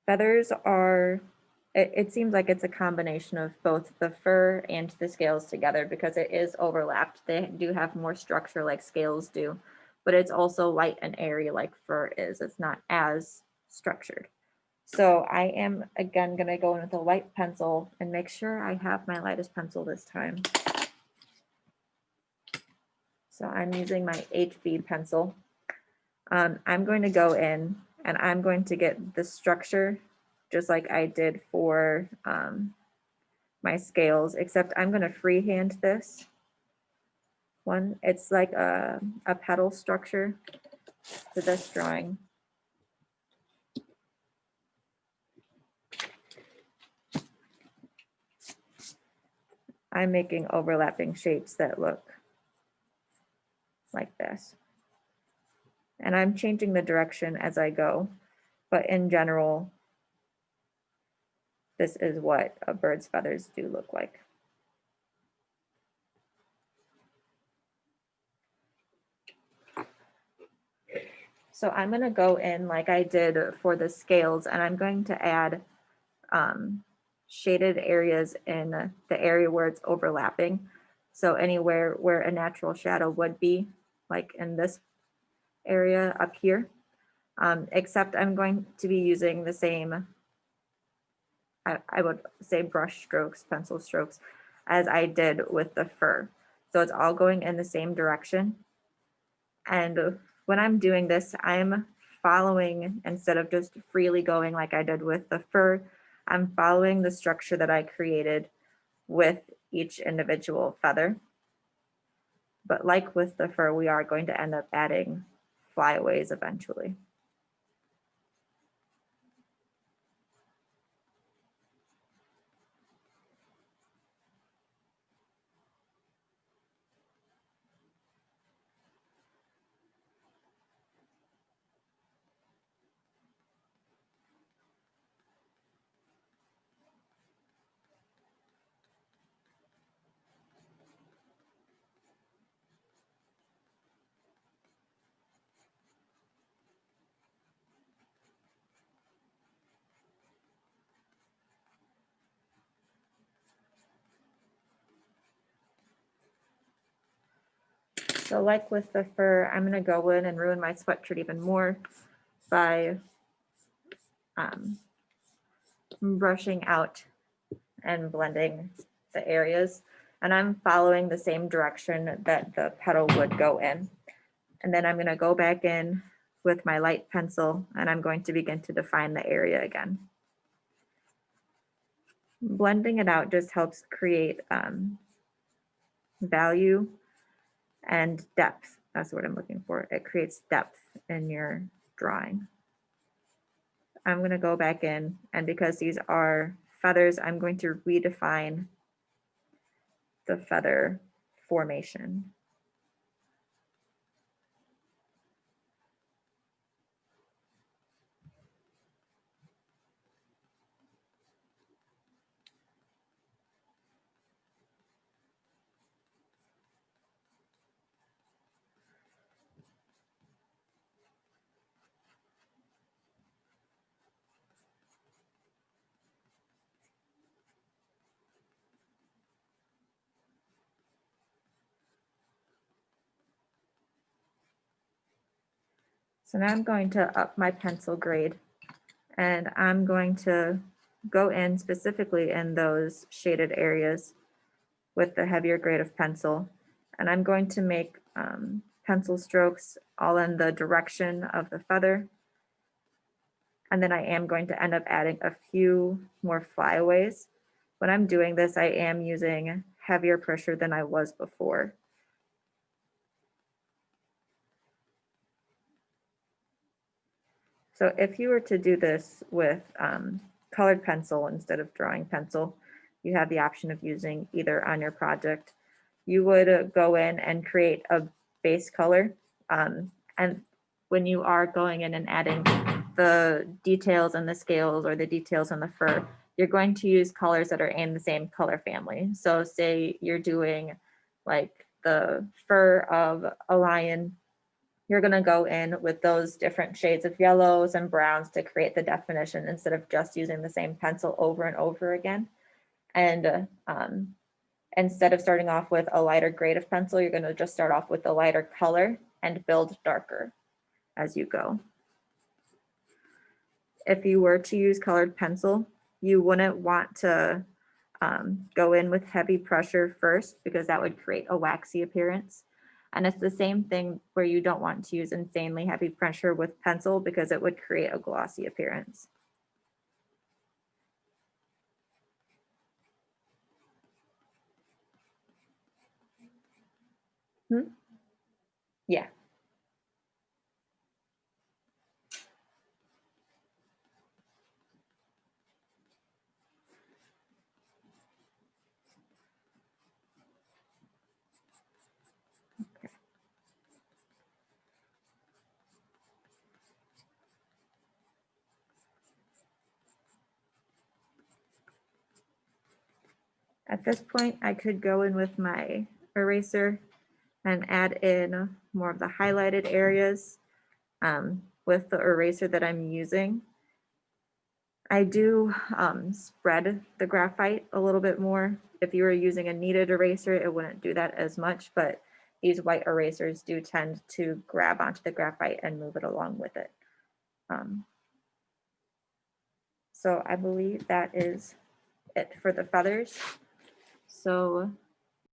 Feathers are, it seems like it's a combination of both the fur and the scales together because it is overlapped. They do have more structure like scales do, but it's also light and airy like fur is. It's not as structured. So I am again gonna go in with a light pencil and make sure I have my lightest pencil this time. So I'm using my HB pencil. I'm going to go in and I'm going to get the structure just like I did for my scales, except I'm going to freehand this one. It's like a petal structure for this drawing. I'm making overlapping shapes that look like this. And I'm changing the direction as I go, but in general, this is what a bird's feathers do look like. So I'm going to go in like I did for the scales, and I'm going to add shaded areas in the area where it's overlapping. So anywhere where a natural shadow would be, like in this area up here, except I'm going to be using the same, I would say brush strokes, pencil strokes, as I did with the fur. So it's all going in the same direction. And when I'm doing this, I'm following, instead of just freely going like I did with the fur, I'm following the structure that I created with each individual feather. But like with the fur, we are going to end up adding flyaways eventually. So like with the fur, I'm going to go in and ruin my sweatshirt even more by brushing out and blending the areas. And I'm following the same direction that the petal would go in. And then I'm going to go back in with my light pencil and I'm going to begin to define the area again. Blending it out just helps create value and depth. That's what I'm looking for. It creates depth in your drawing. I'm going to go back in, and because these are feathers, I'm going to redefine the feather formation. So now I'm going to up my pencil grade and I'm going to go in specifically in those shaded areas with the heavier grade of pencil. And I'm going to make pencil strokes all in the direction of the feather. And then I am going to end up adding a few more flyaways. When I'm doing this, I am using heavier pressure than I was before. So if you were to do this with colored pencil instead of drawing pencil, you have the option of using either on your project. You would go in and create a base color. And when you are going in and adding the details and the scales or the details on the fur, you're going to use colors that are in the same color family. So say you're doing like the fur of a lion you're going to go in with those different shades of yellows and browns to create the definition instead of just using the same pencil over and over again. And instead of starting off with a lighter grade of pencil, you're going to just start off with a lighter color and build darker as you go. If you were to use colored pencil, you wouldn't want to go in with heavy pressure first because that would create a waxy appearance. And it's the same thing where you don't want to use insanely heavy pressure with pencil because it would create a glossy appearance. Yeah. Okay. At this point, I could go in with my eraser and add in more of the highlighted areas with the eraser that I'm using. I do spread the graphite a little bit more. If you were using a kneaded eraser, it wouldn't do that as much, but these white erasers do tend to grab onto the graphite and move it along with it. So I believe that is it for the feathers. So